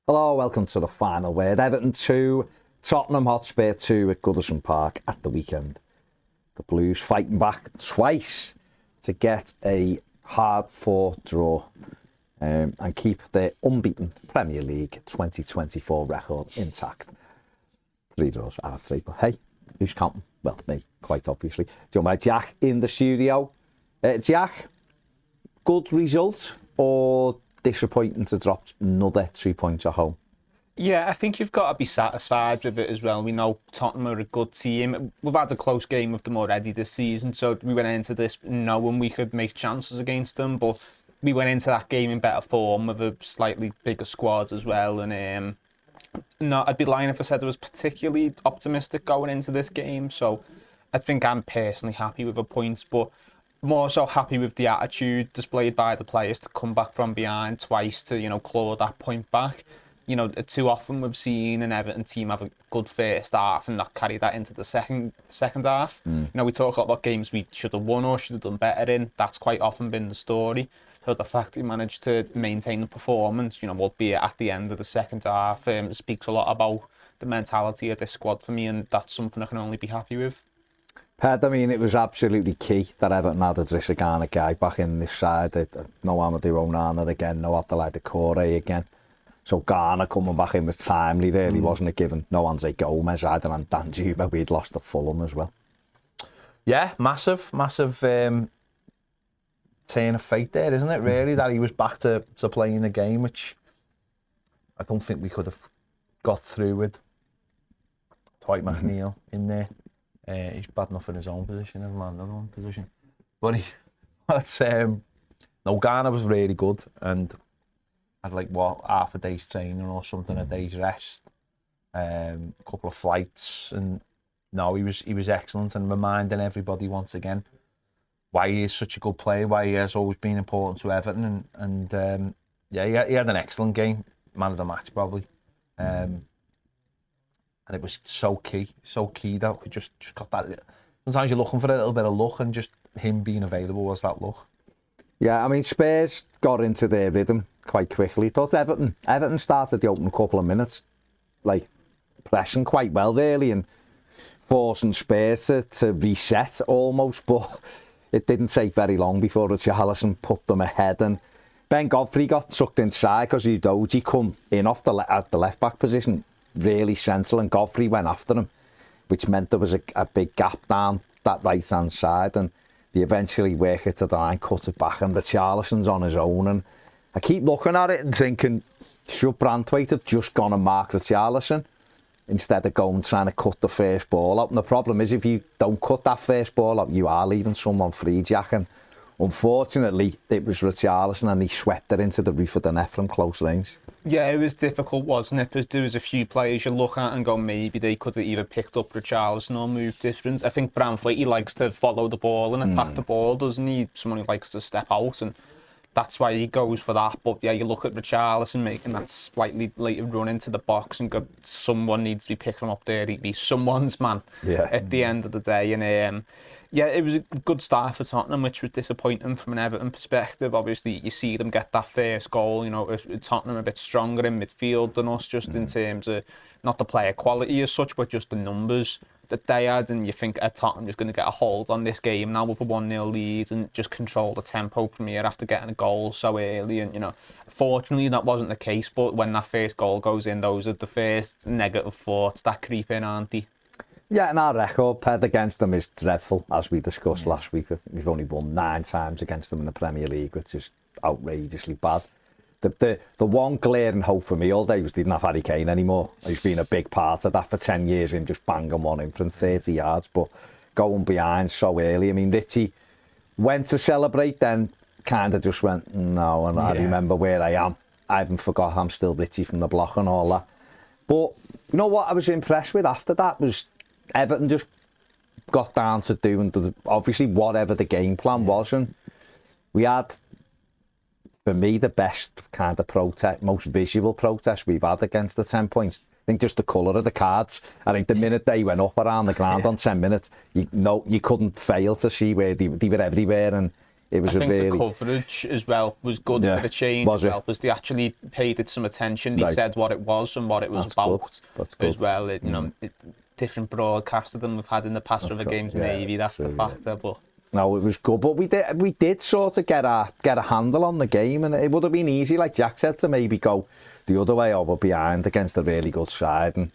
Hello, welcome to the final word. Everton 2, Tottenham Hotspur 2 at Goodison Park at the weekend. The Blues fighting back twice to get a hard-fought draw and keep their unbeaten Premier League 2024 record intact. 3 draws out of 3, but hey, who's counting? Well, me, quite obviously. Joined by Jack in the studio. Jack, good result or disappointing to drop another 2 points at home? Yeah, I think you've got to be satisfied with it as well. We know Tottenham are a good team. We've had a close game with them already this season, so we went into this knowing we could make chances against them, but we went into that game in better form with a slightly bigger squad as well. And no, I'd be lying if I said I was particularly optimistic going into this game. So I think I'm personally happy with the points, but more so happy with the attitude displayed by the players to come back from behind twice to, claw that point back. Too often we've seen an Everton team have a good first half and not carry that into the second half. We talk a lot about games we should have won or should have done better in. That's quite often been the story. So the fact that we managed to maintain the performance, albeit at the end of the second half, speaks a lot about the mentality of this squad for me, and that's something I can only be happy with. Ped, I mean, it was absolutely key that Everton had a Richarlison guy back in this side. No Amadou Onana again, no Abdoulaye Doucouré again. So Ghana coming back in was timely, really, wasn't it? Given no Andre Gomez either, and Danjuma, we'd lost to Fulham as well. Yeah, massive turn of fate there, isn't it, really? That he was back to playing the game, which I don't think we could have got through with Dwight McNeil in there. He's bad enough in his own position, never mind another one position. But Ghana was really good and had half a day's training or something, a day's rest, a couple of flights, and no, he was excellent and reminding everybody once again why he is such a good player, why he has always been important to Everton, and he had an excellent game, man of the match probably. And it was so key that we just got that. Sometimes you're looking for a little bit of luck, and just him being available was that luck. Yeah, I mean, Spurs got into their rhythm quite quickly. Thought Everton started the opening couple of minutes, pressing quite well, really, and forcing Spurs to reset almost, but it didn't take very long before Richarlison put them ahead, and Ben Godfrey got sucked inside because Udogie come in off at the left-back position, really central, and Godfrey went after him, which meant there was a big gap down that right-hand side, and they eventually work it to the line, cut it back, and Richarlison's on his own. And I keep looking at it and thinking, should Branthwaite have just gone and marked Richarlison instead of going trying to cut the first ball out? And the problem is, if you don't cut that first ball out, you are leaving someone free, Jack. And unfortunately, it was Richarlison, and he swept it into the roof of the net from close range. Yeah, it was difficult, wasn't it? Because there was a few players you look at and go, maybe they could have either picked up Richarlison or moved different. I think Branthwaite, he likes to follow the ball and attack the ball, doesn't he? Someone who likes to step out, and that's why he goes for that. But yeah, you look at Richarlison making that slightly later run into the box and go, someone needs to be picking him up there. He'd be someone's man at the end of the day. And yeah, it was a good start for Tottenham, which was disappointing from an Everton perspective. Obviously, you see them get that first goal. Tottenham a bit stronger in midfield than us, just in terms of not the player quality as such, but just the numbers that they had. And you think Tottenham is going to get a hold on this game now with a 1-0 lead and just control the tempo from here after getting a goal so early. And, fortunately, that wasn't the case. But when that first goal goes in, those are the first negative thoughts that creep in, aren't they? Yeah, and our record, Ped, against them is dreadful, as we discussed last week. We've only won 9 times against them in the Premier League, which is outrageously bad. The one glaring hope for me all day was they didn't have Harry Kane anymore. He's been a big part of that for 10 years, him just banging one in from 30 yards, but going behind so early. I mean, Richie went to celebrate, then kind of just went, no, and I remember where I am. I haven't forgot I'm still Richie from the block and all that. But you know what I was impressed with after that was Everton just got down to doing obviously whatever the game plan was, and we had, for me, the best kind of protest, most visual protest we've had against the 10 points. I think just the colour of the cards. I think the minute they went up around the ground on 10 minutes, you couldn't fail to see where they were everywhere, and It was I think really... the coverage as well was good for the change as well, because they actually paid it some attention. They said what it was and what it was about as well. It, you know, different broadcaster than we've had in the past other games. Maybe that's the factor, but. No, it was good, but we did sort of get a handle on the game, and it would have been easy, like Jack said, to maybe go the other way over behind against a really good side, and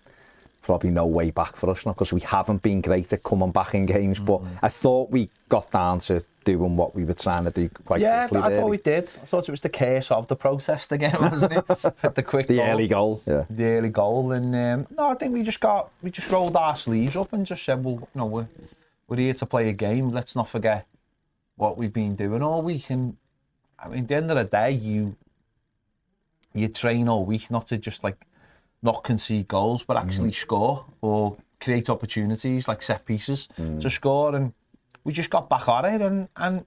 probably no way back for us now, because we haven't been great at coming back in games. But I thought we got down to doing what we were trying to do quite quickly. I thought we did. I thought it was the curse of the process again, wasn't it? The early goal, the early goal, and no, I think we just rolled our sleeves up and just said, well, no, we're here to play a game. Let's not forget what we've been doing all week. And I mean, at the end of the day, you train all week not to just like not concede goals, but actually score or create opportunities like set pieces to score. And we just got back on it, and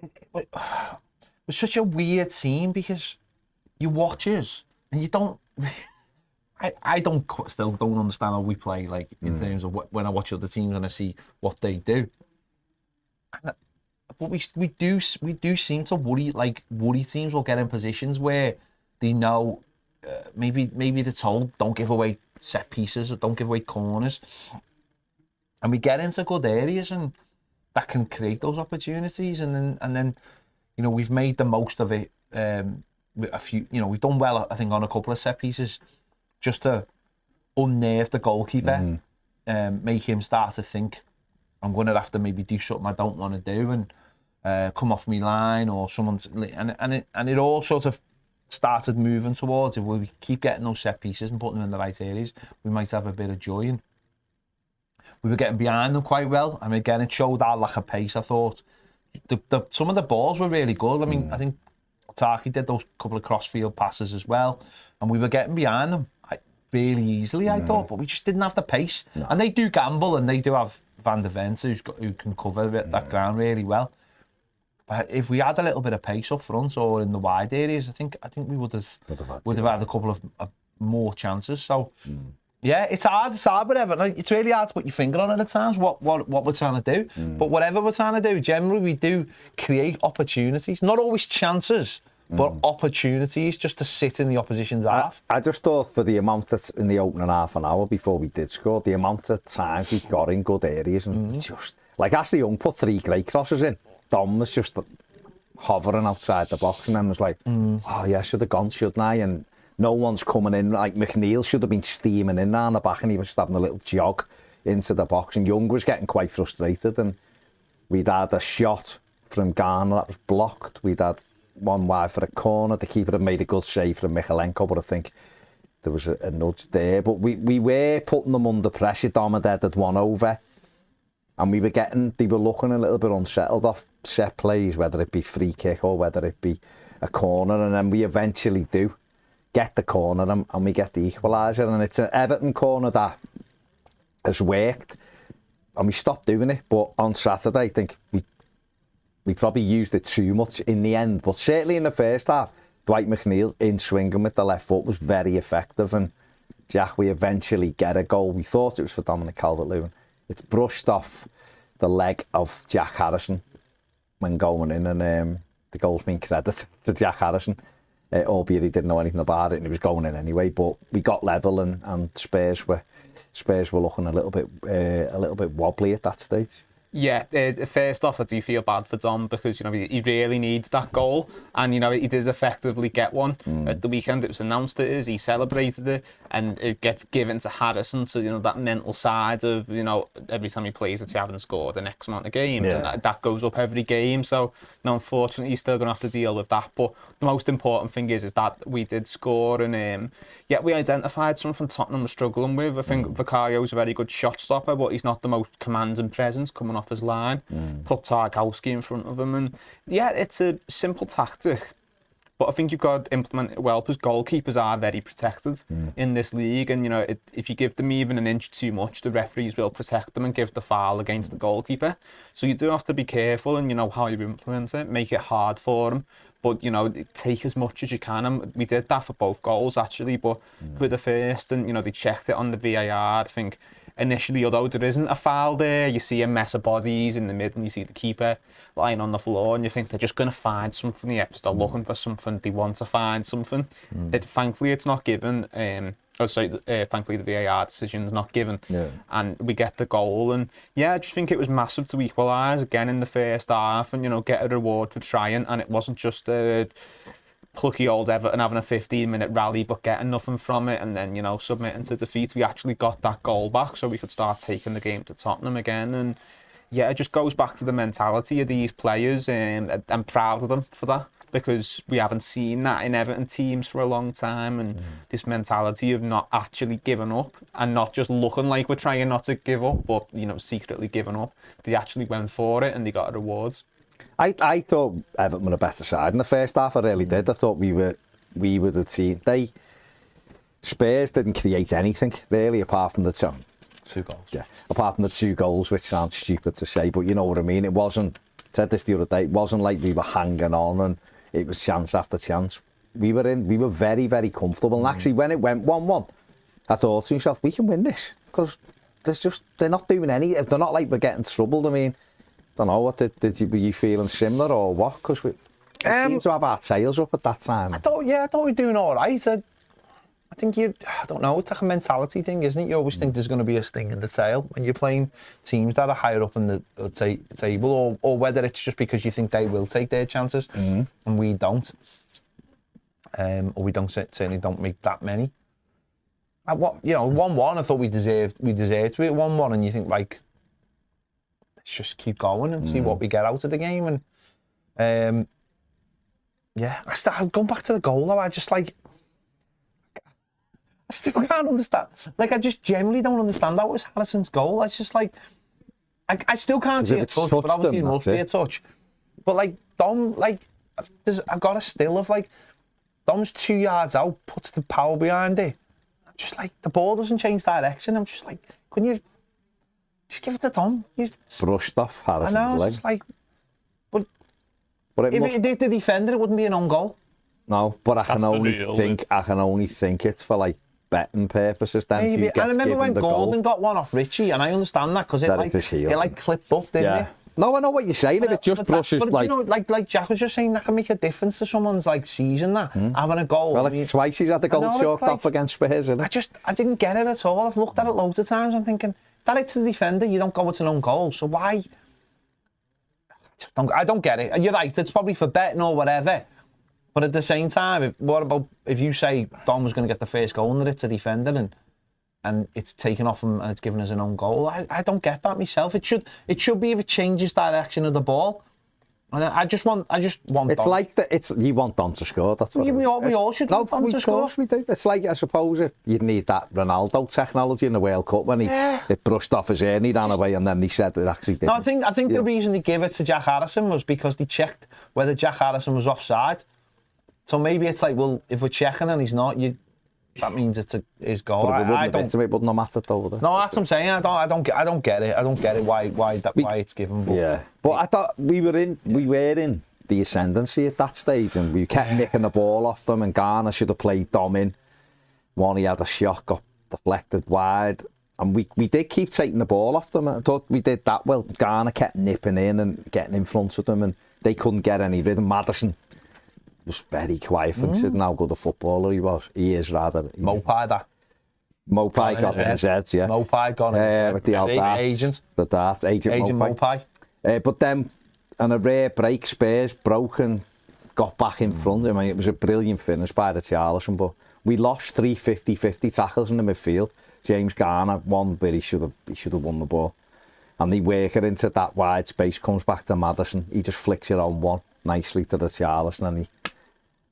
it was such a weird team, because you watch us and you don't. I still don't understand how we play, like in terms of when I watch other teams and I see what they do. But we do seem to worry teams will get in positions where they know maybe they're told don't give away set pieces or don't give away corners, and we get into good areas and that can create those opportunities, and then you know, we've made the most of it. With a few, you know, we've done well, I think, on a couple of set pieces, just to unnerve the goalkeeper, make him start to think, I'm going to have to maybe do something I don't want to do, and come off me line, or someone's, and it all sort of started moving towards, if we keep getting those set pieces and putting them in the right areas, we might have a bit of joy. And we were getting behind them quite well. I mean, again, it showed our lack of pace. I thought some of the balls were really good. I mean, I think Toffee did those couple of cross-field passes as well, and we were getting behind them really easily, I thought, but we just didn't have the pace. No. And they do gamble, and they do have Van der Vent who can cover that ground really well. But if we had a little bit of pace up front or in the wide areas, I think we would have had a couple of more chances. So yeah, it's hard with Everton. It's really hard to put your finger on it at times, what we're trying to do. But whatever we're trying to do, generally we do create opportunities, not always chances, but opportunities just to sit in the opposition's half. I just thought, for the amount in the opening half an hour before we did score, the amount of times we got in good areas, and just like Ashley Young put 3 great crosses in. Dom was just hovering outside the box, and then was like, oh yeah, should have gone, shouldn't I? And no one's coming in. Like McNeil should have been steaming in down the back, and he was just having a little jog into the box, and Young was getting quite frustrated. And we'd had a shot from Garner that was blocked. We'd had one wide for a corner. The keeper had made a good save from Michalenko, but I think there was a nudge there. But we were putting them under pressure. Dom had one over, and they were looking a little bit unsettled off set plays, whether it be free kick or whether it be a corner. And then we eventually do get the corner, and we get the equaliser, and it's an Everton corner that has worked, and we stopped doing it. But on Saturday, I think we probably used it too much in the end. But certainly in the first half, Dwight McNeil in swinging with the left foot was very effective, and Jack, we eventually get a goal. We thought it was for Dominic Calvert-Lewin. It's brushed off the leg of Jack Harrison when going in, and the goal's been credited to Jack Harrison. Albeit he didn't know anything about it, and he was going in anyway. But we got level, and Spurs were looking a little bit wobbly at that stage. Yeah, first off, I do feel bad for Dom, because, you know, he really needs that goal, and, you know, he does effectively get one. At the weekend, it was announced he celebrated it, and it gets given to Harrison, so, you know, that mental side of, you know, every time he plays it, you haven't scored the next amount of games, and that goes up every game. So, you know, unfortunately, he's still going to have to deal with that. But the most important thing is that we did score, and we identified something Tottenham was struggling with. I think Vicario's a very good shot stopper, but he's not the most commanding presence coming off his line. Put Tarkowski in front of him, and yeah, it's a simple tactic, but I think you've got to implement it well, because goalkeepers are very protected in this league, and, you know, if you give them even an inch too much, the referees will protect them and give the foul against the goalkeeper. So you do have to be careful, and, you know, how you implement it, make it hard for them. But, you know, take as much as you can, and we did that for both goals, actually. But for the first, and, you know, they checked it on the VAR, I think initially, although there isn't a foul there, you see a mess of bodies in the middle and you see the keeper lying on the floor and you think they're just going to find something here because they're looking for something, they want to find something. Thankfully, it's not given. Thankfully the VAR decision's not given, and we get the goal. And I just think it was massive to equalise again in the first half and get a reward for trying. And it wasn't just a plucky old Everton having a 15-minute rally but getting nothing from it and then submitting to defeat. We actually got that goal back so we could start taking the game to Tottenham again. And it just goes back to the mentality of these players, and I'm proud of them for that, because we haven't seen that in Everton teams for a long time, and this mentality of not actually giving up and not just looking like we're trying not to give up, but secretly giving up. They actually went for it and they got rewards. I thought Everton were a better side in the first half. I really did. I thought we were the team. Spurs didn't create anything really apart from the two goals. Yeah, apart from the 2 goals, which sounds stupid to say, but you know what I mean. It wasn't. Said this the other day. It wasn't like we were hanging on and it was chance after chance. We were very, very comfortable. And actually, when it went 1-1, I thought to myself, we can win this, because they're not doing any. They're not like we're getting troubled. I mean, don't know, were you feeling similar or what? Because we seemed to have our tails up at that time. I thought we were doing all right. I think I don't know, it's like a mentality thing, isn't it? You always think there's going to be a sting in the tail when you're playing teams that are higher up in the table, or whether it's just because you think they will take their chances and we don't. Or we certainly don't make that many. 1-1, I thought we deserved to be at 1-1, and you think, like, let's just keep going and see what we get out of the game. And going back to the goal though, I still can't understand. Like, I just generally don't understand that was Harrison's goal. It's just like, I still can't see a touch, but obviously it must be a touch. But like, Dom, like, I've got a still of like, Dom's 2 yards out, puts the power behind it. I'm just like, the ball doesn't change direction. I'm just like, couldn't you just give it to Dom? Brushed off Harrison's I know, it's leg. just like, but if it did the defender, it wouldn't be an own goal. No, but I can only think it's for like betting purposes. Then Maybe. Who gets I remember when Gordon got one off Richie, and I understand that because it clipped up, didn't it? No, I know what you're saying. If it just brushes, like, like Jack was just saying, that can make a difference to someone's like season. That having a goal. Well, it's twice he's had the goal chalked off against Spurs, isn't it? I didn't get it at all. I've looked at it loads of times. I'm thinking that it's the defender. You don't go with an own goal, so why? I don't get it. You're right. It's probably for betting or whatever. But at the same time, what about if you say Dom was going to get the first goal and it's a defender and it's taken off him and it's given us an own goal? I don't get that myself. It should be if it changes direction of the ball. And I just want It's Dom. like you want Dom to score. That's what we all should want Dom to score. Of course we do. It's like, I suppose, if you'd need that Ronaldo technology in the World Cup when it brushed off his ear and he ran away, and then they said it actually didn't. No, I think the reason they gave it to Jack Harrison was because they checked whether Jack Harrison was offside. So maybe it's like, well, if we're checking and he's not, that means it's his goal. But it wouldn't have mattered though. No, that's what I'm saying. I don't get it. I don't get it why it's given. But, but I thought we were in the ascendancy at that stage, and we kept nicking the ball off them. And Garner should have played Dom in. One, he had a shot, got deflected wide, and we did keep taking the ball off them. I thought we did that well. Garner kept nipping in and getting in front of them, and they couldn't get any rhythm. Madison was very quiet, considering how good a footballer he was. He is rather. Mopai got in his head, yeah. Mopai got in his head. With the agent. The dart, Agent Mopai. But then, on a rare break, Spurs broke and got back in front. I mean, it was a brilliant finish by the Richarlison, but we lost 3 50-50 tackles in the midfield. James Garner, one where he should have won the ball. And they work it into that wide space, comes back to Matheson. He just flicks it on one nicely to the Richarlison, and he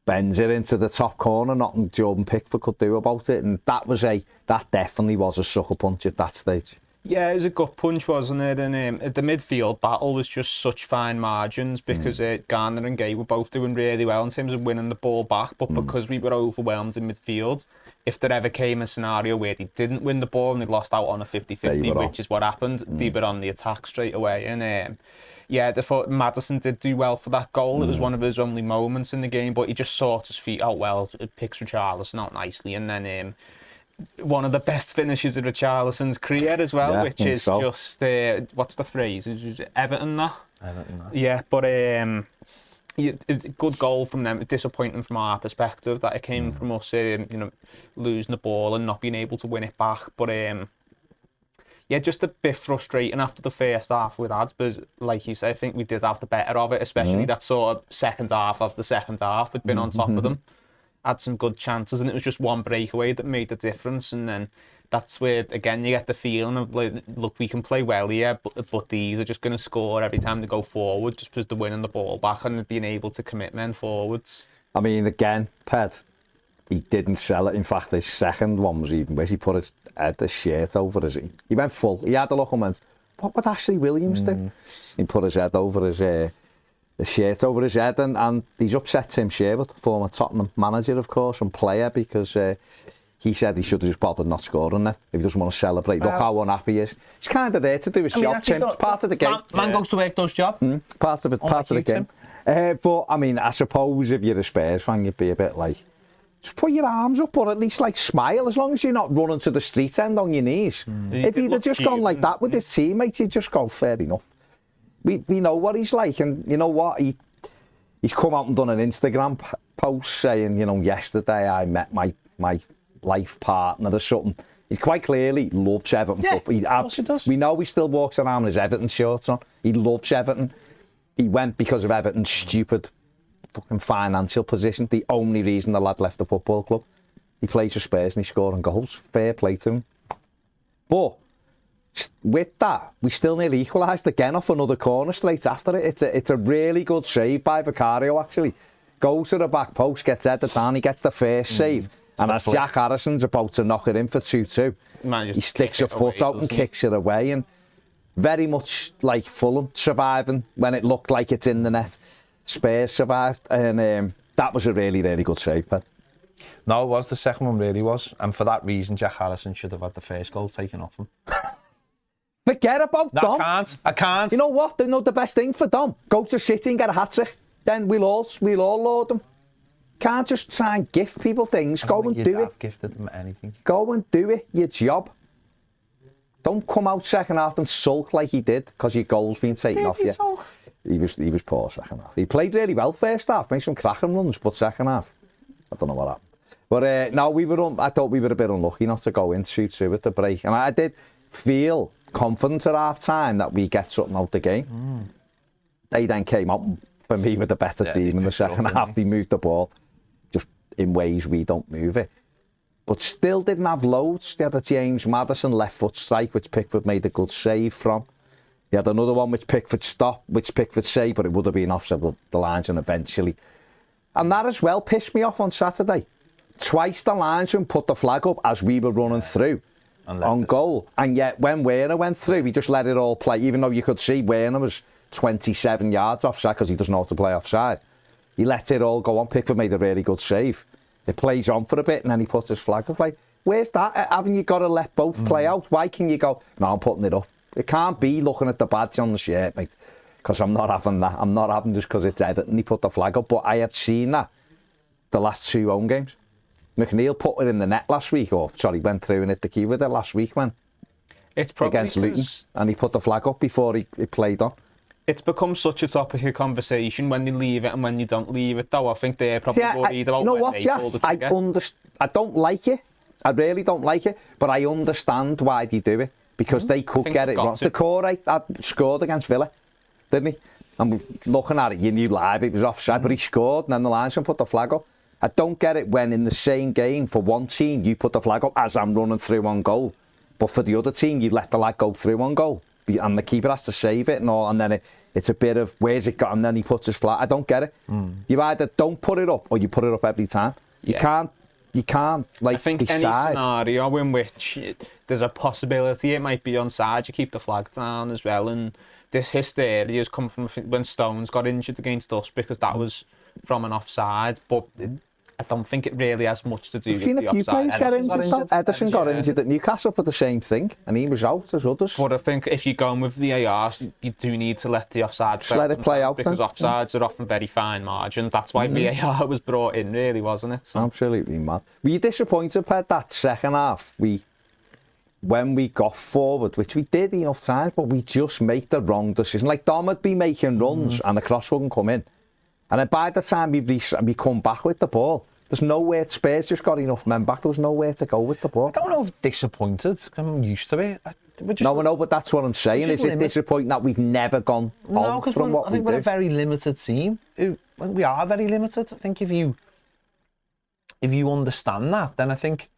bends it into the top corner, nothing Jordan Pickford could do about it. And that definitely was a sucker punch at that stage. Yeah, it was a gut punch, wasn't it? And the midfield battle was just such fine margins because Garner and Gay were both doing really well in terms of winning the ball back, but because we were overwhelmed in midfield, if there ever came a scenario where they didn't win the ball and they lost out on a 50-50, which is what happened, they were on the attack straight away. And I thought Matheson did do well for that goal. It was one of his only moments in the game, but he just sorted his feet out well. It picks Richarlison out nicely, and then one of the best finishes of Richarlison's career as well, Yeah, which is so. just what's the phrase? Is it Everton that? Everton, Yeah, but good goal from them. Disappointing from our perspective that it came from us, losing the ball and not being able to win it back. But yeah, just a bit frustrating after the first half with ads. But like you said, I think we did have the better of it, especially that sort of second half of the second half. We'd been on top of them, had some good chances, and it was just one breakaway that made the difference. And then that's where, again, you get the feeling of, like, look, we can play well here, but these are just going to score every time they go forward, just because they're winning the ball back and being able to commit men forwards. I mean, again, Ped, he didn't sell it. In fact, his second one was even worse. He put his head, the shirt over his... He went full. He had a look and went, what would Ashley Williams do? He put his head over his... the shirt over his head, and he's upset Tim Sherwood, former Tottenham manager, of course, and player, because he said he should have just bothered not scoring there if he doesn't want to celebrate. Look how unhappy he is. He's kind of there to do his job, Tim. Part of the game. Man goes to work, does job. Part of it, part of the game. But, I mean, I suppose if you're a Spurs fan, you'd be a bit like, just put your arms up, or at least, like, smile, as long as you're not running to the street end on your knees. If he'd have just gone like that with his teammates, you'd just go, fair enough. We know what he's like, and you know what? He's come out and done an Instagram post saying, yesterday I met my life partner or something. He quite clearly loves Everton football. Of course he does. We know he still walks around with his Everton shorts on. He loves Everton. He went because of Everton's stupid fucking financial position. The only reason the lad left the football club. He plays for Spurs and he's scoring goals. Fair play to him. But with that, we still nearly equalised again off another corner straight after it. It's a really good save by Vicario, actually. Goes to the back post, gets headed down, he gets the first save. And as Jack Harrison's about to knock it in for 2-2, he sticks a foot out and kicks it away. And very much like Fulham surviving when it looked like it's in the net. Spurs survived, and that was a really, really good save, Pat. No, it was. The second one really was. And for that reason, Jack Harrison should have had the first goal taken off him. Forget about Dom. I can't. You know what? They know the best thing for Dom. Go to City and get a hat-trick. Then we'll all laud them. Can't just try and gift people things. Go and do it. Gifted them anything. Go and do it. Your job. Don't come out second half and sulk like he did because your goal's been taken off you. He was poor second half. He played really well first half, made some cracking runs, but second half, I don't know what happened. But no, I thought we were a bit unlucky not to go in 2-2 at the break, and I did feel confident at half time that we get something out the game. They then came up for me with a better team in the second half. They moved the ball just in ways we don't move it, but still didn't have loads. They had a James Maddison left foot strike, which Pickford made a good save from. He had another one which Pickford stopped, which Pickford saved, but it would have been offside with the linesman eventually. And that as well pissed me off on Saturday. Twice the linesman put the flag up as we were running through on goal. And yet when Werner went through, he just let it all play, even though you could see Werner was 27 yards offside because he doesn't know how to play offside. He let it all go on. Pickford made a really good save. It plays on for a bit and then he puts his flag up. Like, where's that? Haven't you got to let both play out? Why can you go, no, I'm putting it up? It can't be looking at the badge on the shirt, mate, because I'm not having that. I'm not having just because it's Everton. He put the flag up, but I have seen that the last 2 home games. McNeil put it in the net last week, went through and hit the key with it last week when it's probably against Luton, and he put the flag up before he played on. It's become such a topic of conversation when you leave it and when you don't leave it, though. I think they're probably worried about when they pull the trigger. I don't like it. I really don't like it, but I understand why they do it. Because they could get it wrong. The Corey scored against Villa, didn't he? And looking at it, you knew live it was offside, but he scored, and then the linesman put the flag up. I don't get it when in the same game for one team you put the flag up as I'm running through on goal, but for the other team you let the lad go through on goal, and the keeper has to save it and all, and then it's a bit of where's it got, and then he puts his flag. I don't get it. You either don't put it up or you put it up every time. You can't. Like, I think decide. Any scenario in which there's a possibility it might be onside, you keep the flag down as well. And this hysteria has come from when Stones got injured against us because that was from an offside. But I don't think it really has much to do We've with seen the a few offside. players get injured. Ederson got injured at Newcastle for the same thing, and he was out as others. But I think if you're going with VAR, you do need to let the offside Just let it play out because then. offsides are often very fine margin. That's why VAR was brought in, really, wasn't it? So. Absolutely mad. Were you disappointed, Ped, that second half? When we got forward, which we did enough times, but we just make the wrong decision. Like Dom would be making runs and the cross wouldn't come in. And then by the time we come back with the ball, there's nowhere. Spurs just got enough men back. There was nowhere to go with the ball. I don't know if disappointed. I'm used to it. No, but that's what I'm saying. Is it disappointing that we've never gone on from what we do? I think we're a very limited team. We are very limited. I think if you understand that, then I think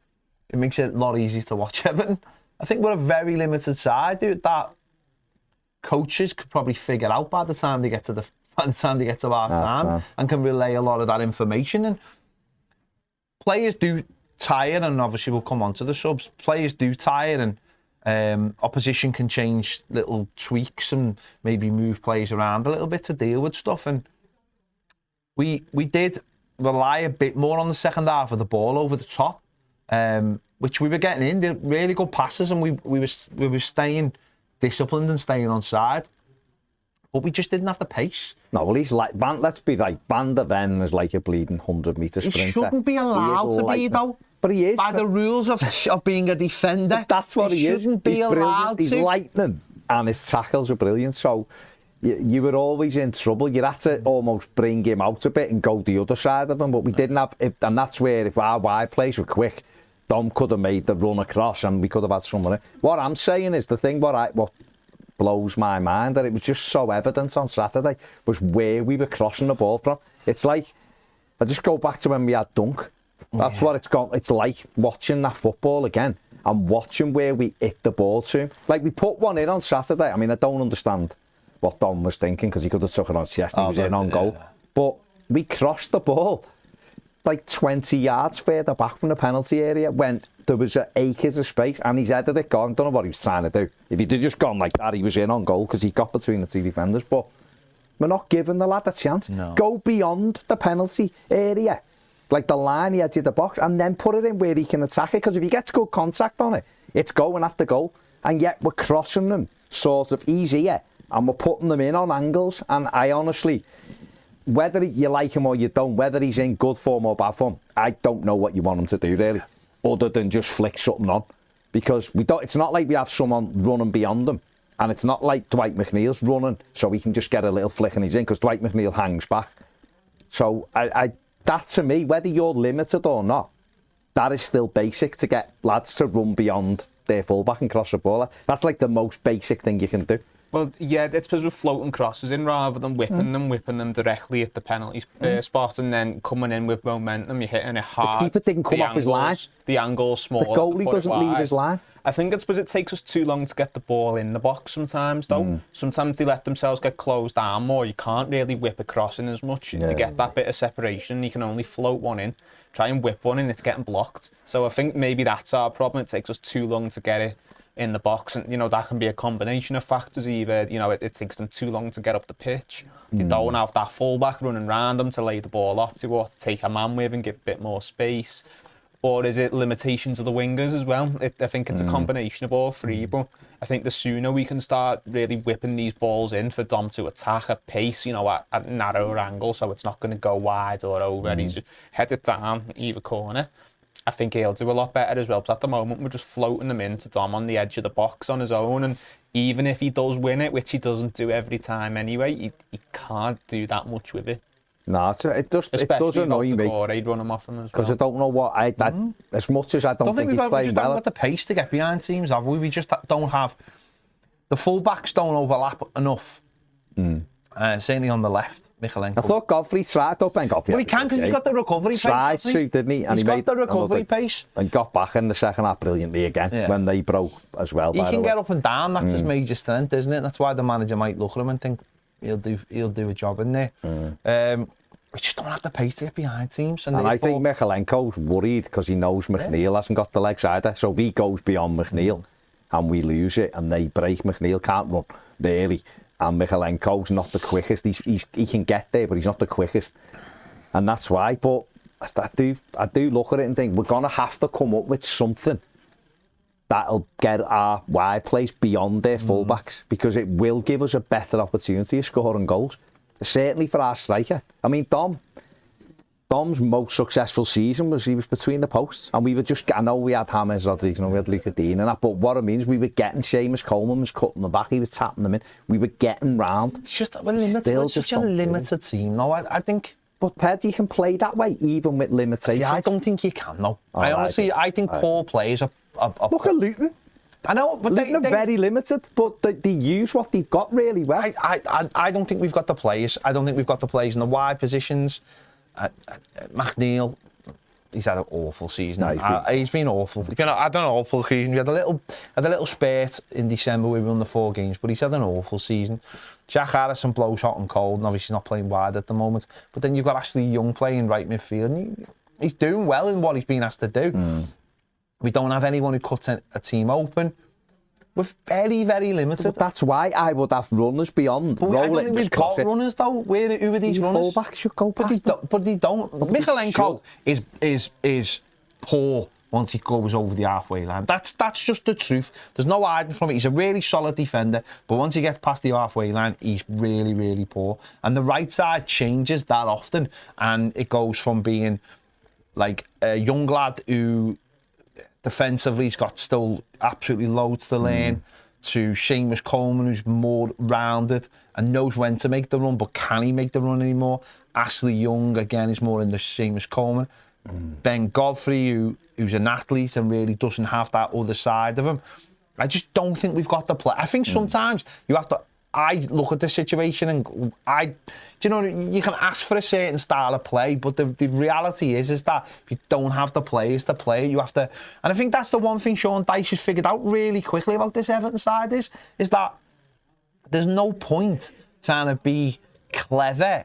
it makes it a lot easier to watch Everton. I think we're a very limited side, dude, that coaches could probably figure out by the time they get to our time and can relay a lot of that information. And players do tire, and obviously we'll come on to the subs. Players do tire, and opposition can change little tweaks and maybe move players around a little bit to deal with stuff. And we did rely a bit more on the second half of the ball over the top, which we were getting in. They're really good passes, and we were staying disciplined and staying on side. But we just didn't have the pace. No, well, he's like, let's be right, Van der Ven is like a bleeding 100-metre sprinter. He shouldn't be allowed to be, though. But he is. By the rules of being a defender. That's what he is. Shouldn't be allowed to. He's lightning, and his tackles are brilliant. So you were always in trouble. You had to almost bring him out a bit and go the other side of him. But we didn't have, and that's where if our wide plays were quick, Dom could have made the run across, and we could have had someone in. What I'm saying is the thing. What blows my mind, that it was just so evident on Saturday, was where we were crossing the ball from. It's like, I just go back to when we had Dunk. That's what it's like watching that football again and watching where we hit the ball to. Like, we put one in on Saturday. I mean, I don't understand what Dom was thinking, because he could have took it on his chest and he was in on goal. But we crossed the ball like 20 yards further back from the penalty area when there was acres of space, and he's headed it gone. Don't know what he was trying to do. If he'd just gone like that, he was in on goal, because he got between the two defenders. But we're not giving the lad a chance. No. Go beyond the penalty area, like the line, the edge of the box, and then put it in where he can attack it, because if he gets good contact on it, it's going at the goal. And yet we're crossing them sort of easier, and we're putting them in on angles. And I honestly, whether you like him or you don't, whether he's in good form or bad form, I don't know what you want him to do, really, other than just flick something on. Because we don't. It's not like we have someone running beyond them, and it's not like Dwight McNeil's running so we can just get a little flick and he's in, because Dwight McNeil hangs back. So that, to me, whether you're limited or not, that is still basic, to get lads to run beyond their fullback and cross the ball. That's like the most basic thing you can do. Well, yeah, it's because we're floating crosses in rather than whipping them directly at the penalty spot, and then coming in with momentum. You're hitting it hard. The keeper didn't come off his line. The angle's small. The goalie doesn't leave his line. I think it's because it takes us too long to get the ball in the box sometimes, though. Sometimes they let themselves get closed down more. You can't really whip across in as much. You get that bit of separation. You can only float one in. Try and whip one in, it's getting blocked. So I think maybe that's our problem. It takes us too long to get it in the box, and that can be a combination of factors. Either it takes them too long to get up the pitch. They don't have that fullback running around them to lay the ball off to, or to take a man with and give a bit more space. Or is it limitations of the wingers as well? I think it's a combination of all three. But I think the sooner we can start really whipping these balls in for Dom to attack at pace, at narrower angle, so it's not going to go wide or over. He's headed down either corner. I think he'll do a lot better as well. But at the moment, we're just floating them into Dom on the edge of the box on his own. And even if he does win it, which he doesn't do every time anyway, he can't do that much with it. No, it does annoy me. I'd run him off him as well. Because I don't know what as much as I don't think he's playing well. We just haven't got the pace to get behind teams, have we? We just don't have the fullbacks don't overlap enough. Certainly on the left, Michalenko. I thought Godfrey tried up and Godfrey. Well, he can, because he got the recovery pace. Tried to, didn't he? And He's got the recovery pace. And got back in the second half brilliantly again when they broke as well. He can get up and down. That's his major strength, isn't it? That's why the manager might look at him and think he'll do a job in there. We just don't have the pace to get behind teams. And I think Michalenko's worried because he knows McNeil hasn't got the legs either. So if he goes beyond McNeil and we lose it and they break, McNeil can't run really. And Michalenko's not the quickest. He can get there, but he's not the quickest. And that's why. But I do look at it and think we're going to have to come up with something that'll get our wide players beyond their fullbacks, because it will give us a better opportunity of scoring goals. Certainly for our striker. I mean, Dom's most successful season was he was between the posts, and we were just, I know we had James Rodriguez and we had Luca Dean and that, but what it means, we were getting Seamus Coleman was cutting them back, he was tapping them in, we were getting round. It's just such a limited team. No, I think. But Ped, you can play that way even with limitations. Yeah, I don't think you can. No, I think poor players are. Look at Luton. I know, but Luton are very limited, but they use what they've got really well. I don't think we've got the players. I don't think we've got the players in the wide positions. McNeil, he's had an awful season. No, he's been awful. You know, had an awful season. We had a little spurt in December. We won the 4 games, but he's had an awful season. Jack Harrison blows hot and cold, and obviously he's not playing wide at the moment. But then you've got Ashley Young playing right midfield, and he's doing well in what he's been asked to do. We don't have anyone who cuts a team open. We're very, very limited. But that's why I would have runners beyond. But I don't think we've got runners though. Who are these runners? Fullbacks should go past. But they don't. Michalenko is poor once he goes over the halfway line. That's just the truth. There's no hiding from it. He's a really solid defender, but once he gets past the halfway line, he's really, really poor. And the right side changes that often, and it goes from being like a young lad who defensively he's got still absolutely loads to learn, to Seamus Coleman, who's more rounded and knows when to make the run, but can he make the run anymore? Ashley Young again is more in the Seamus Coleman. Ben Godfrey, who's an athlete and really doesn't have that other side of him. I just don't think we've got the play. I think sometimes you have to. I look at the situation and you can ask for a certain style of play, but the reality is that if you don't have the players to play, you have to. And I think that's the one thing Sean Dyche has figured out really quickly about this Everton side is that there's no point trying to be clever.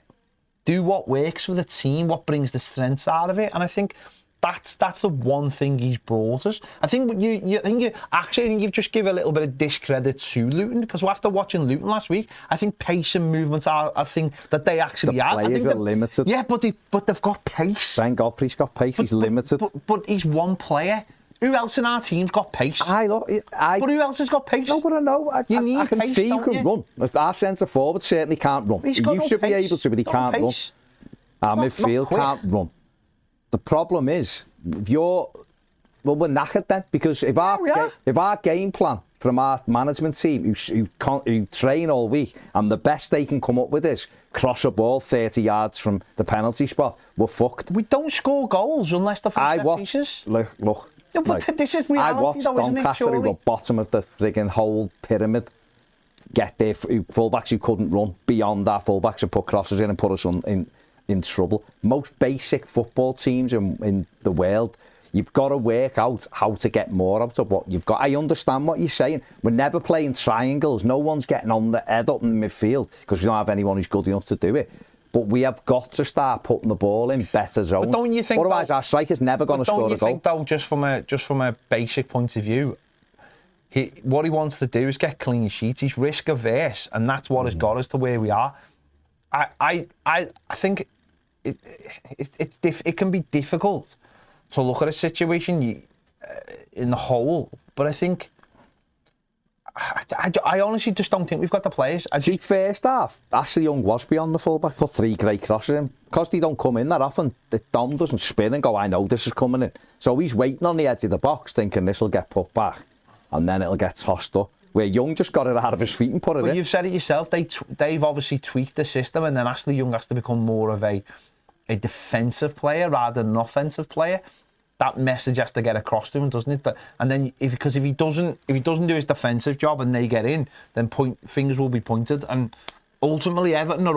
Do what works for the team, what brings the strengths out of it, and I think that's the one thing he's brought us. I think you've just given a little bit of discredit to Luton, because after watching Luton last week, I think pace and movement are a thing that they actually have. The players are limited. Yeah, but they've got pace. Ben Godfrey's got pace. He's limited. But he's one player. Who else in our team's got pace? But who else has got pace? No, but I know. I can pace, see you can run. If our centre forward certainly can't run. He should be able to, but he can't run. Our midfield can't run. The problem is, we're knackered then, because if our game plan from our management team, who train all week, and the best they can come up with is cross a ball 30 yards from the penalty spot, we're fucked. We don't score goals unless they're from set pieces. Look. No, but this is reality, though, isn't it? Doncaster, who were bottom of the frigging whole pyramid, get their fullbacks who couldn't run beyond our fullbacks and put crosses in and put us in trouble. Most basic football teams in the world, you've got to work out how to get more out of what you've got. I understand what you're saying. We're never playing triangles. No one's getting on the head up in midfield because we don't have anyone who's good enough to do it. But we have got to start putting the ball in better zones. But don't you think? Otherwise, our striker's never going to score a goal. Don't you think, though, just from a basic point of view, what he wants to do is get clean sheets. He's risk averse, and that's what has got us to where we are. I think it can be difficult to look at a situation in the whole, but I think I honestly just don't think we've got the players. First half, Ashley Young was beyond the fullback, put 3 great crosses in. Because they don't come in that often, the Dom doesn't spin and go, I know this is coming in. So he's waiting on the edge of the box thinking this will get put back and then it'll get tossed up. Where Young just got it out of his feet and put it in. But you've said it yourself, they've obviously tweaked the system, and then Ashley Young has to become more of a defensive player rather than an offensive player. That message has to get across to him, doesn't it? And then if he doesn't do his defensive job and they get in, then fingers will be pointed. And ultimately, Everton have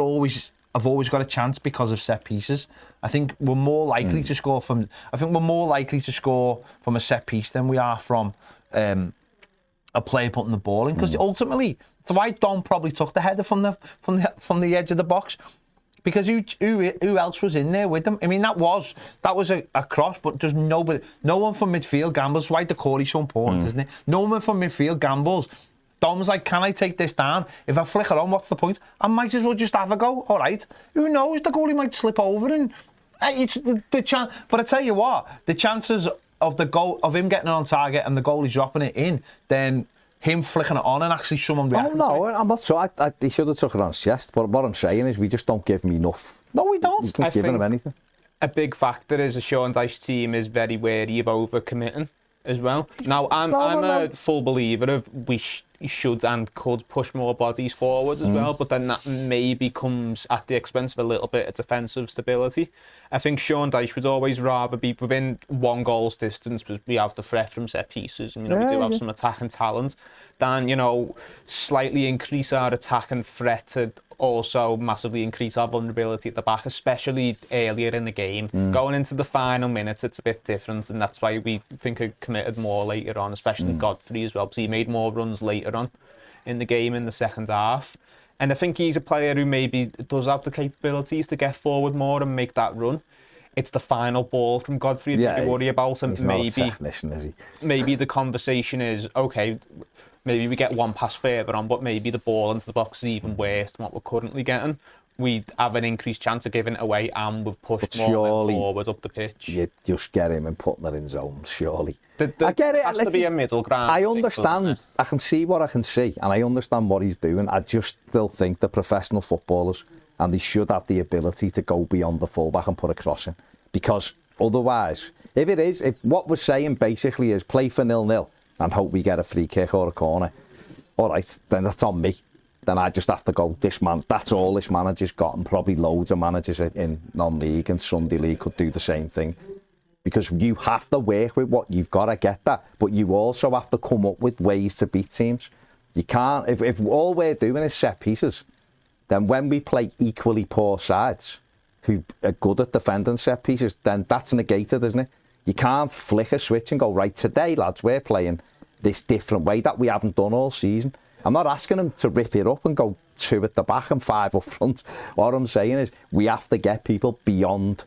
always got a chance because of set pieces. I think we're more likely to score from. I think we're more likely to score from a set piece than we are from a player putting the ball in. Because ultimately, that's why Dom probably took the header from the edge of the box. Because who else was in there with them? I mean, that was a cross, but there's no one from midfield gambles. Why the call is so important, isn't it? No one from midfield gambles. Dom's like, can I take this down? If I flick it on, what's the point? I might as well just have a go. All right. Who knows? The goalie might slip over It's the chance, but I tell you what, the chances of the goal of him getting it on target and the goalie dropping it in, then him flicking it on and actually someone reacting. Oh no, I'm not sure. He should have took it on his chest. But what I'm saying is, we just don't give him enough. No, we don't. We don't give him anything. A big factor is a Sean Dyche team is very wary of overcommitting as well. Now, I'm a full believer of we should and could push more bodies forwards as well, but then that maybe comes at the expense of a little bit of defensive stability. I think Sean Dyche would always rather be within 1 goal's distance, because we have the threat from set pieces, and we do have some attacking talent, than, slightly increase our attacking threat to also massively increase our vulnerability at the back, especially earlier in the game. Going into the final minutes, it's a bit different, and that's why we think he committed more later on, especially Godfrey as well, because he made more runs later on in the game in the second half. And I think he's a player who maybe does have the capabilities to get forward more and make that run. It's the final ball from Godfrey that you worry about, and maybe the conversation is, okay, maybe we get one pass further on, but maybe the ball into the box is even worse than what we're currently getting. We have an increased chance of giving it away, and we've pushed more men forward up the pitch. You just get him and putting it in zone, surely. I get it. It has to be a middle ground. I understand. I can see what I can see, and I understand what he's doing. I just still think the professional footballers, and they should have the ability to go beyond the fullback and put a cross in. Because otherwise, if what we're saying basically is play for 0-0 and hope we get a free kick or a corner, all right, then that's on me. Then I just have to go, that's all this manager's got, and probably loads of managers in non-league and Sunday League could do the same thing. Because you have to work with what you've got, I get that, but you also have to come up with ways to beat teams. You can't, if all we're doing is set pieces, then when we play equally poor sides who are good at defending set pieces, then that's negated, isn't it? You can't flick a switch and go, right, today, lads, we're playing this different way that we haven't done all season. I'm not asking them to rip it up and go 2 at the back and 5 up front. What I'm saying is we have to get people beyond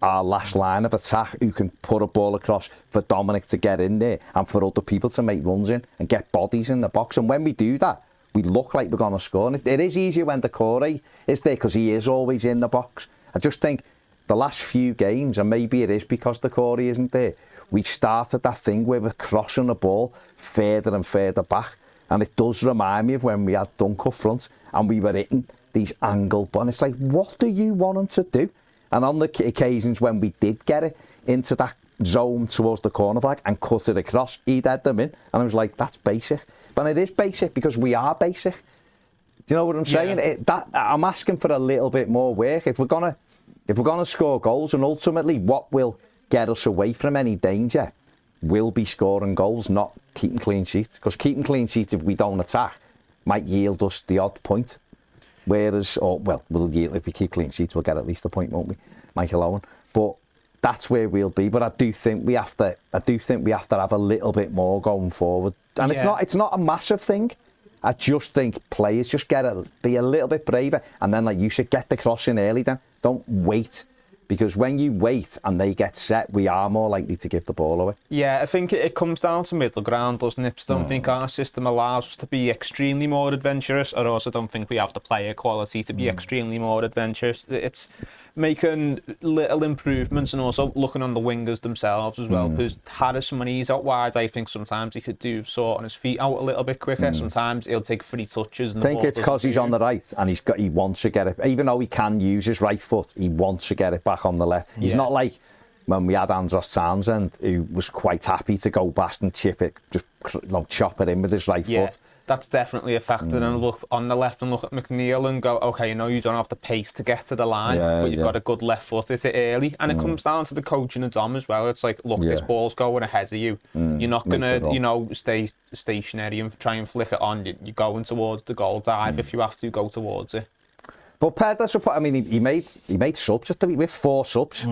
our last line of attack who can put a ball across for Dominic to get in there and for other people to make runs in and get bodies in the box. And when we do that, we look like we're going to score. And it is easier when Decore is there because he is always in the box. I just think the last few games, and maybe it is because Decore isn't there, we've started that thing where we're crossing the ball further and further back. And it does remind me of when we had Dunk up front and we were hitting these angled balls. And it's like, what do you want them to do? And on the occasions when we did get it into that zone towards the corner flag and cut it across, he'd had them in. And I was like, that's basic. But it is basic because we are basic. Do you know what I'm saying? I'm asking for a little bit more work. If we're gonna score goals, and ultimately what will get us away from any danger will be scoring goals, not keeping clean sheets. Because keeping clean sheets, if we don't attack, might yield us the odd point. Whereas, we'll yield, if we keep clean sheets, we'll get at least a point, won't we, Michael Owen? But that's where we'll be. But I do think we have to have a little bit more going forward. And it's not a massive thing. I just think players just be a little bit braver, and then, like you should get the cross in early. Then don't wait. Because when you wait and they get set, we are more likely to give the ball away. Yeah, I think it comes down to middle ground, doesn't it? I don't think our system allows us to be extremely more adventurous. I also don't think we have the player quality to be extremely more adventurous. It's making little improvements and also looking on the wingers themselves as well. Because Harrison, when he's out wide, I think sometimes he could do sorting his feet out a little bit quicker. Sometimes he'll take 3 touches. And I think it's because he's on the right and he wants to get it. Even though he can use his right foot, he wants to get it back on the left. He's not like when we had Andros Townsend, who was quite happy to go past and chip it, just chop it in with his right foot. That's definitely a factor. And look on the left and look at McNeil and go, okay, you don't have the pace to get to the line, but you've got a good left foot at it early. And it comes down to the coaching of Dom as well. It's like, look, this ball's going ahead of you. You're not going to, stay stationary and try and flick it on. You're going towards the goal. Dive if you have to, go towards it. But he made subs with 4 subs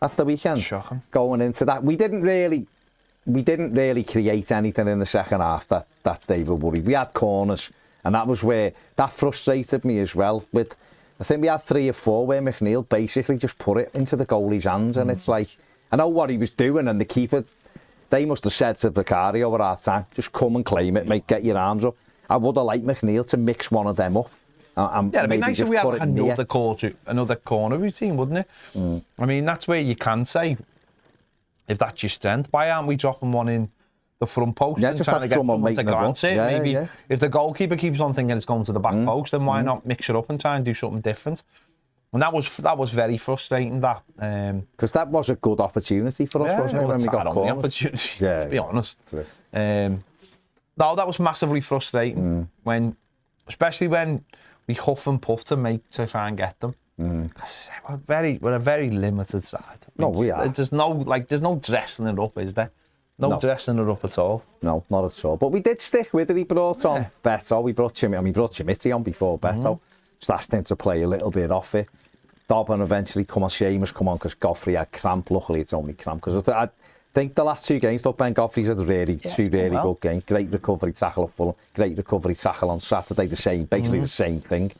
at the weekend. Shocking. Going into that, we didn't really create anything in the second half that they were worried. We had corners, and that was where that frustrated me as well. I think we had 3 or 4 where McNeil basically just put it into the goalie's hands, and it's like, I know what he was doing, and the keeper, they must have said to Vicario over our time, just come and claim it, mate, get your arms up. I would have liked McNeil to mix one of them up And Yeah, it'd be maybe nice if just we had put it near. another corner routine, wouldn't it? I mean, that's where you can say, if that's your strength, why aren't we dropping one in the front post Yeah, and just trying to have get someone someone to making a run. glance it? Yeah, Maybe yeah. if the goalkeeper keeps on thinking it's going to the back post, then why not mix it up and try and do something different? And that was very frustrating, that. Because that was a good opportunity for us, wasn't it, when we got the corners? opportunity, Yeah, to be honest. True. No, that was massively frustrating, especially when we huff and puff to try and get them. As I say, we're a very limited side. No, we are. There's no dressing it up, is there? No dressing it up at all. No, not at all. But we did stick with it. He brought on Beto. We brought Chimity on before Beto. Just asked him to play a little bit off it. Dobbin eventually come on. Seamus come on because Godfrey had cramp. Luckily, it's only cramp. Because I think the last two games, Ben Godfrey's had two really good games. Great recovery tackle at Fulham. Great recovery tackle on Saturday. Basically the same thing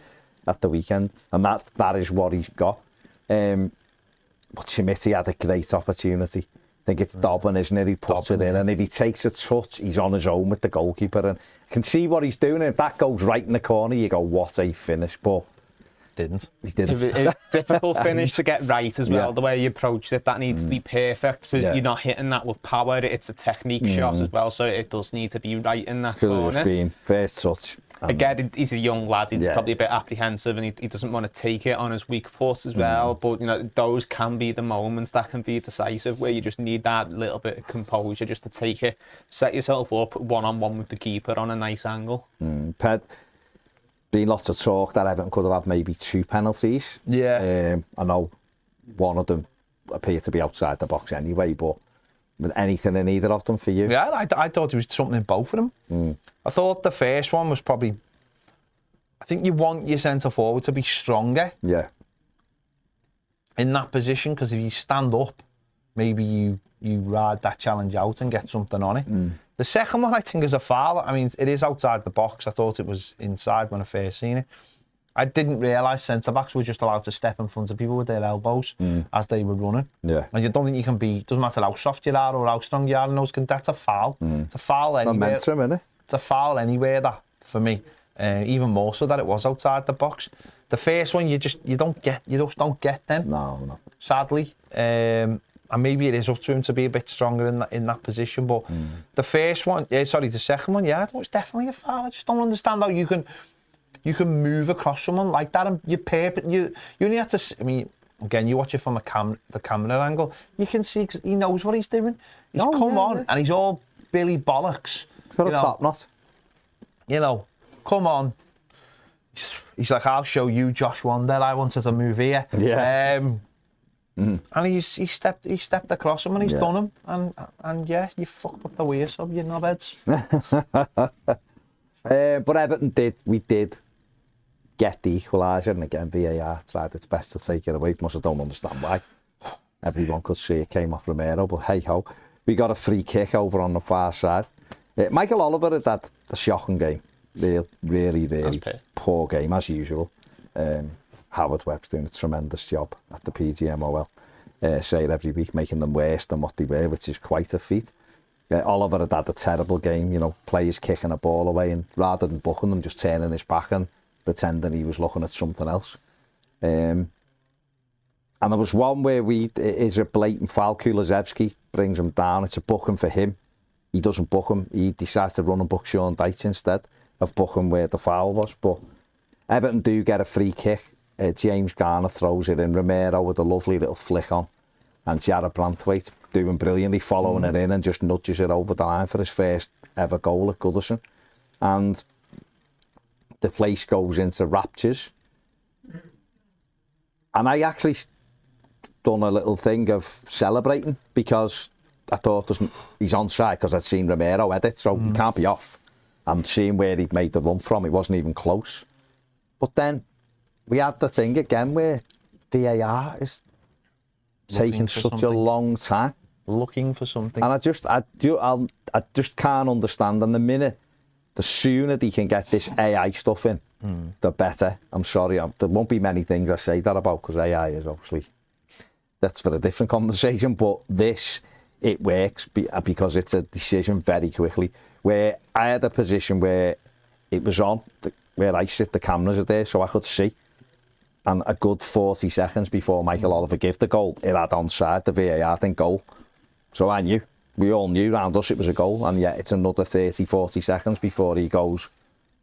at the weekend. And that is what he's got. But Chimity had a great opportunity. I think it's Dobbin, isn't it? He puts it in, and if he takes a touch, he's on his own with the goalkeeper, and I can see what he's doing. And if that goes right in the corner, you go, what a finish! But he didn't. It's a difficult finish to get right as well. The way you approach it, that needs to be perfect, because you're not hitting that with power. It's a technique shot as well, so it does need to be right in that corner. Just being first touch. Again, he's a young lad. He's probably a bit apprehensive, and he doesn't want to take it on his weak foot as well. But those can be the moments that can be decisive, where you just need that little bit of composure just to take it, set yourself up one-on-one with the keeper on a nice angle. Been lots of talk that Everton could have had maybe 2 penalties. Yeah. I know one of them appeared to be outside the box anyway, but anything in either of them for you? Yeah, I thought there was something in both of them. I thought the first one was probably... I think you want your centre-forward to be stronger in that position, because if you stand up, maybe you ride that challenge out and get something on it. The second one, I think, is a foul. I mean, it is outside the box. I thought it was inside when I first seen it. I didn't realise centre-backs were just allowed to step in front of people with their elbows as they were running. Yeah. And you don't think you can be... Doesn't matter how soft you are or how strong you are, that's a foul. It's a foul anywhere. Momentum, isn't it? It's a foul anywhere, that, for me. Even more so that it was outside the box. The first one, you just don't get them. No. Sadly. And maybe it is up to him to be a bit stronger in that position. But the first one... the second one, I thought it was definitely a foul. I just don't understand how you can move across someone like that, and you only have to... I mean, again, you watch it from the camera angle, you can see he knows what he's doing. He's come on, and he's all Billy Bollocks. He's got a top knot. Come on. He's like, I'll show you, Josh Wonder. I wanted to move here. Yeah. And he stepped across him, and he's done him. And you fucked up the way, so you knobheads. But Everton we did get the equaliser, and again VAR tried its best to take it away. I don't understand why. Everyone could see it came off Romero, but hey ho, we got a free kick over on the far side. Michael Oliver had that a shocking game, really poor game as usual. Howard Webb's doing a tremendous job at the PGMOL. Say it every week, making them worse than what they were, which is quite a feat. Oliver had a terrible game, players kicking a ball away, and rather than booking them, just turning his back and pretending he was looking at something else. And there was one where is a blatant foul. Kulusevski brings him down. It's a booking for him. He doesn't book him. He decides to run and book Sean Dyche instead of booking where the foul was. But Everton do get a free kick. James Garner throws it in. Romero with a lovely little flick on. And Jarrad Branthwaite doing brilliantly, following it in and just nudges it over the line for his first ever goal at Goodison. And the place goes into raptures. And I actually done a little thing of celebrating, because I thought he's onside, because I'd seen Romero edit, so he can't be off. And seeing where he made the run from, it wasn't even close. But then we had the thing again where VAR is taking such a long time. Looking for something. And I just can't understand. And the sooner they can get this AI stuff in, the better. I'm sorry, there won't be many things I say that about, because AI is obviously, that's for a different conversation. But this, it works because it's a decision very quickly. Where I had a position where it was on, where I sit, the cameras are there, so I could see. And a good 40 seconds before Michael Oliver gave the goal, it had onside, the VAR think goal. So I knew, we all knew around us it was a goal, and yet it's another 30, 40 seconds before he goes,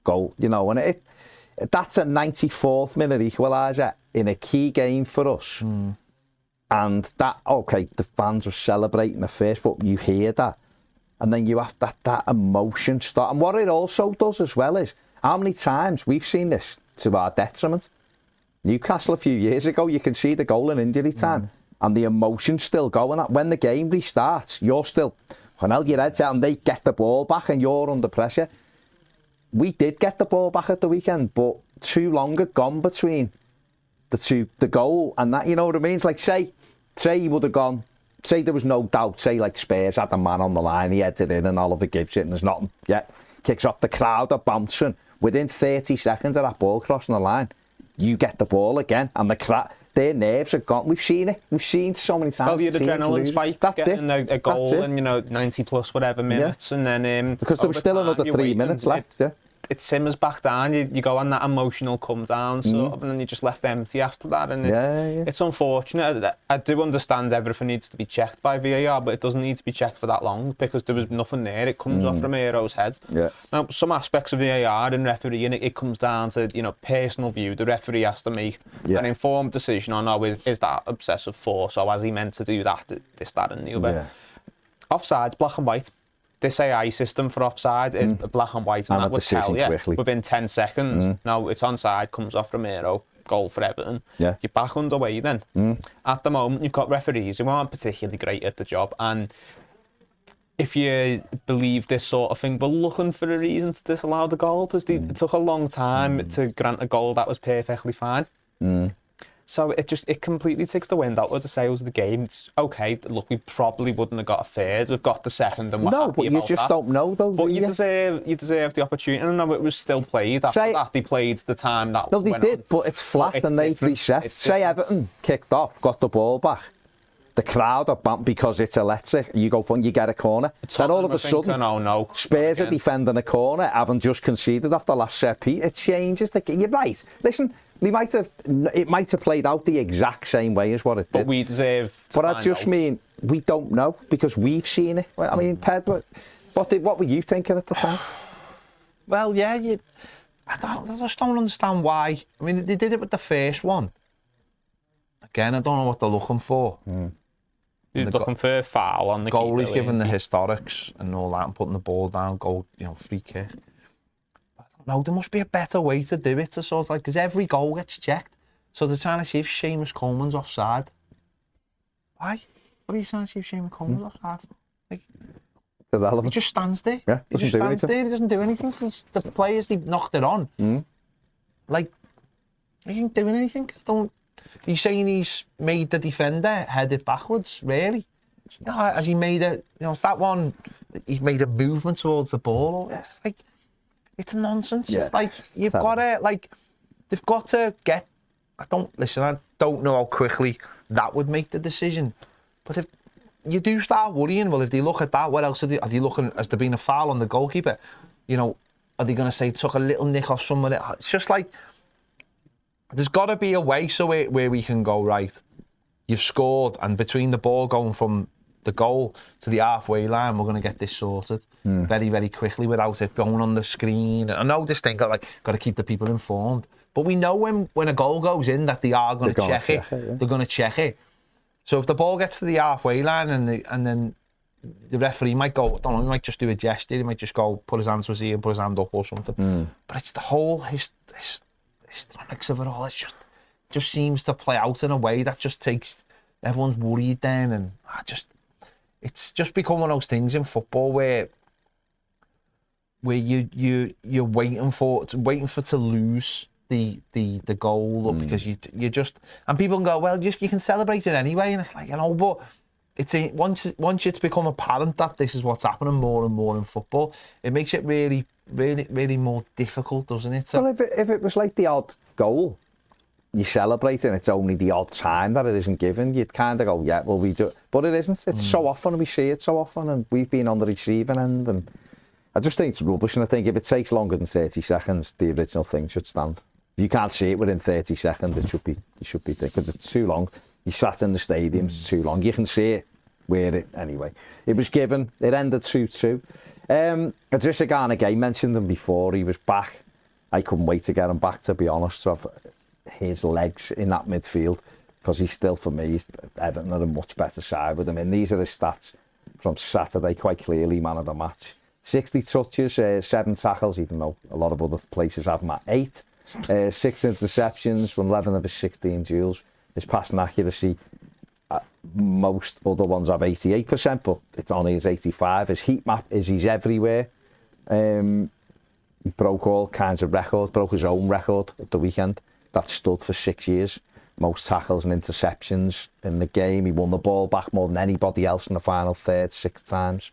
goal, you know, and that's a 94th minute equaliser in a key game for us. And that, okay, the fans were celebrating the first, but you hear that, and then you have that emotion start. And what it also does as well is, how many times we've seen this to our detriment. Newcastle a few years ago, you can see the goal in injury time, and the emotion's still going. When the game restarts, you're still, when your head's out and they get the ball back and you're under pressure. We did get the ball back at the weekend, but too long had gone between the goal and that, you know what I mean? It's like, say he would have gone, say there was no doubt, say like Spurs had the man on the line, he heads it in and Oliver gives it and there's nothing, kicks off, the crowd are bouncing. Within 30 seconds of that ball crossing the line, you get the ball again, and their nerves are gone. We've seen it. We've seen so many times. Well, the adrenaline spike, getting a goal in, 90 plus whatever minutes, and then because there was still another 3 minutes left. It simmers back down. You go on that emotional come down sort of, and then you're just left empty after that. And it's unfortunate. I do understand everything needs to be checked by VAR, but it doesn't need to be checked for that long because there was nothing there. It comes off Romero's head. Now, some aspects of VAR and refereeing, it comes down to personal view. The referee has to make an informed decision on, is that obsessive force, or has he meant to do that, this, that, and the other. Offside's black and white. This AI system for offside is black and white, and that would tell you within 10 seconds. Now it's onside, comes off Romero, goal for Everton. You're back underway then. At the moment, you've got referees who aren't particularly great at the job, and if you believe this sort of thing, we're looking for a reason to disallow the goal because it took a long time to grant a goal that was perfectly fine. So it completely takes the wind out of the sails of the game. It's okay, look, we probably wouldn't have got a third. We've got the second, and we're happy but you about just that. don't know, though. But you deserve the opportunity. I know it was still played after that. They played the time that No, they went did, on. but it's flat and they've reset. Say different. Everton kicked off, got the ball back. The crowd are bumped because it's electric. You go for and you get a corner. Then all of a sudden, Spurs are defending a corner, having just conceded off the last set piece. It changes the game. You're right. Listen, it might have played out the exact same way as what it did. But we deserve to But I just mean, we don't know because we've seen it. I mean, Ped, what were you thinking at the time? Well, I just don't understand why. I mean, they did it with the first one. Again, I don't know what they're looking for. You're looking for a foul on the goalie's given the historics and all that and putting the ball down, goal, free kick. I don't know, there must be a better way to do it, to sort of like, because every goal gets checked. So they're trying to see if Seamus Coleman's offside. Why? What are you trying to see if Seamus Coleman's offside? Like, he just stands there. Yeah, he just stands there, he doesn't do anything. The players, they've knocked it on. Like, he ain't doing anything. He's saying he's made the defender head it backwards, really? Has he made it, it's that one, he's made a movement towards the ball. It's like, it's nonsense. It's like, you've got to, they've got to get, I don't know how quickly that would make the decision. But if you do start worrying, well, if they look at that, what else are they looking, has there been a foul on the goalkeeper? Are they going to say took a little nick off somebody? It's just like, there's got to be a way where we can go, right, you've scored, and between the ball going from the goal to the halfway line, we're going to get this sorted very, very quickly without it going on the screen. I know this thing, got to keep the people informed. But we know when a goal goes in that they are going to check it. They're going to check it. So if the ball gets to the halfway line and then the referee might go, I don't know, he might just do a gesture, he might just go, put his hand to his ear and put his hand up or something. But it's the whole histrionics of it all. It just seems to play out in a way that just takes everyone's worried then, and it's just become one of those things in football where you're waiting for to lose the goal because you just, and people can go, well, you can celebrate it anyway, and it's like, but once it's become apparent that this is what's happening more and more in football, it makes it really, really, really more difficult, doesn't it? So, well, if it was like the odd goal, you celebrate and it's only the odd time that it isn't given, you'd kind of go, yeah, well, we do. But it isn't. It's so often, we see it so often, and we've been on the receiving end, and I just think it's rubbish, and I think if it takes longer than 30 seconds, the original thing should stand. If you can't see it within 30 seconds, it should be there, because it's too long. You sat in the stadium, it's too long. You can see it, wear it anyway. It was given, it ended 2-2. Idrissa Gana Gueye, mentioned him before, he was back. I couldn't wait to get him back, to be honest, to have his legs in that midfield, because he's still, for me, Everton are a much better side with him. And these are his stats from Saturday, quite clearly, man of the match. 60 touches, 7 tackles, even though a lot of other places have him at 8. 6 interceptions from 11 of his 16 duels. His passing accuracy, most other ones have 88%, but it's only his 85. His heat map is he's everywhere. He broke all kinds of records, broke his own record at the weekend. That stood for 6 years. Most tackles and interceptions in the game. He won the ball back more than anybody else in the final third 6 times.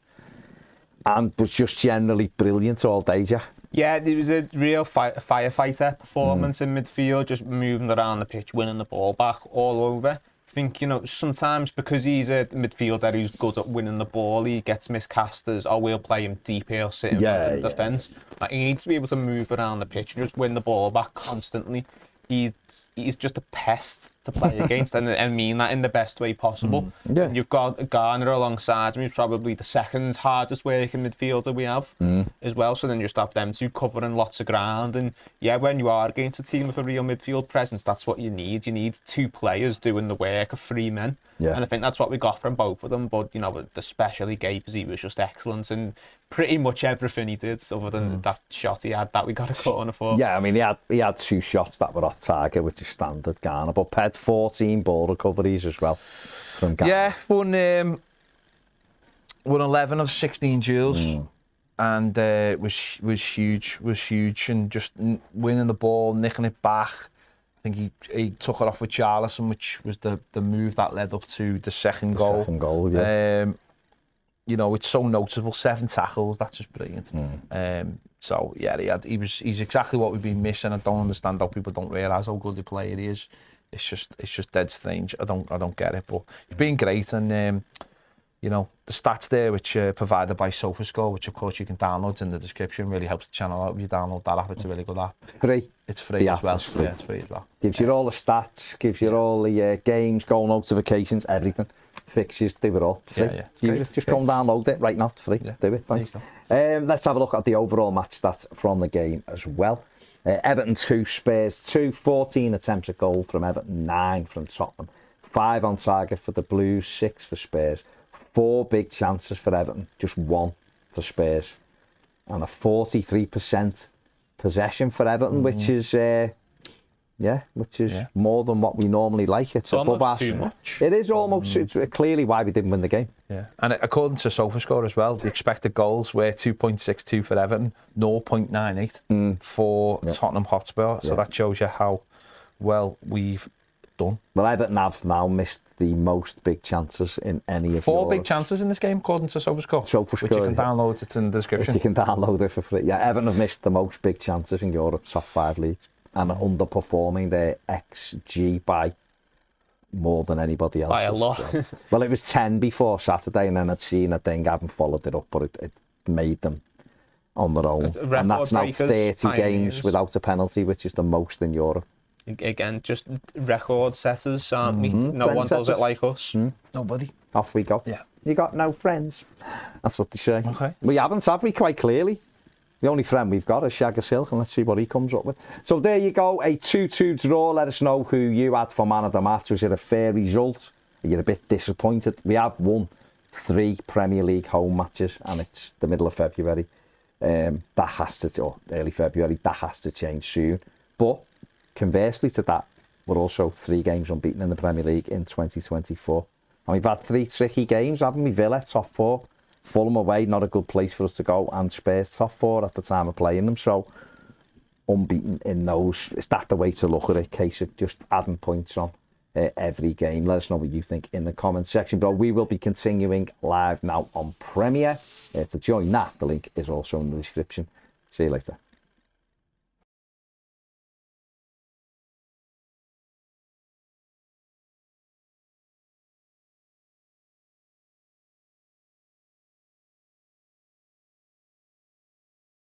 And was just generally brilliant all day, Jack. Yeah, it was a real firefighter performance in midfield, just moving around the pitch, winning the ball back all over. I think, sometimes because he's a midfielder who's good at winning the ball, he gets miscast as, we'll play him deep here, sit in the defence. Like, he needs to be able to move around the pitch and just win the ball back constantly. He's just a pest to play against, and I mean that in the best way possible. And you've got Garner alongside him, who's probably the second hardest working midfielder we have as well. So then you just have them two covering lots of ground. And yeah, when you are against a team with a real midfield presence, that's what you need. You need 2 players doing the work of 3 men. Yeah. And I think that's what we got from both of them. But, especially Gueye, because he was just excellent. And pretty much everything he did, other than that shot he had that we got a corner for. Yeah, I mean, he had 2 shots that were off target, which is standard Ghana. But Ped 14 ball recoveries as well from Ghana. Yeah, won 11 of 16 duels. And was huge. And just winning the ball, nicking it back. I think he took it off with Richarlison, which was the move that led up to the second goal. Second goal, yeah. It's so noticeable. 7 tackles, that's just brilliant. So yeah, he's exactly what we've been missing. I don't understand how people don't realise how good a player he is. It's just dead strange. I don't get it. But he's been great, and the stats there, which are provided by SofaScore, which of course you can download in the description, really helps the channel out. If you download that app, it's a really good app. Free. It's free as well. Free. Yeah, it's free as well. Gives you all the stats, gives you all the games, goal notifications, everything. Fixtures, do it all. Free. Yeah. You just go and download it right now, it's free. Yeah. Do it, thanks. Let's have a look at the overall match stats from the game as well. Everton 2, Spurs 2, 14 attempts at goal from Everton, 9 from Tottenham. 5 on target for the Blues, 6 for Spurs. 4 big chances for Everton, just 1 for Spurs. And a 43% possession for Everton, which is more than what we normally like. It's above our too much. It is almost it's clearly why we didn't win the game. Yeah, and according to SofaScore as well, the expected goals were 2.62 for Everton, 0.98 for Tottenham Hotspur. So that shows you how well we've done. Well, Everton have now missed the most big chances in any of 4 big chances in this game, according to SofaScore. Which you can download it in the description. You can download it for free. Yeah, Everton have missed the most big chances in Europe's top 5 leagues and are underperforming their XG by more than anybody else. By a lot. Well, it was 10 before Saturday, and then I'd seen a thing, haven't followed it up, but it made them on their own. And that's now 30 games without a penalty, which is the most in Europe. Again, just record setters, aren't we? No one does it like us. Nobody. Off we go. Yeah. You got no friends. That's what they say. Okay. We haven't, have we, quite clearly? The only friend we've got is Shagger Silk, and let's see what he comes up with. So there you go, a 2-2 draw. Let us know who you had for man of the match. Was it a fair result? Are you a bit disappointed? We have won 3 Premier League home matches, and it's the middle of February. That has to, or early February, that has to change soon. But conversely to that, we're also 3 games unbeaten in the Premier League in 2024. And we've had 3 tricky games, haven't we? Villa, top 4. Fulham away, not a good place for us to go, and Spurs top 4 at the time of playing them. So unbeaten in those. Is that the way to look at it? Case of just adding points on every game. Let us know what you think in the comment section. But we will be continuing live now on Premier. To join that, the link is also in the description. See you later.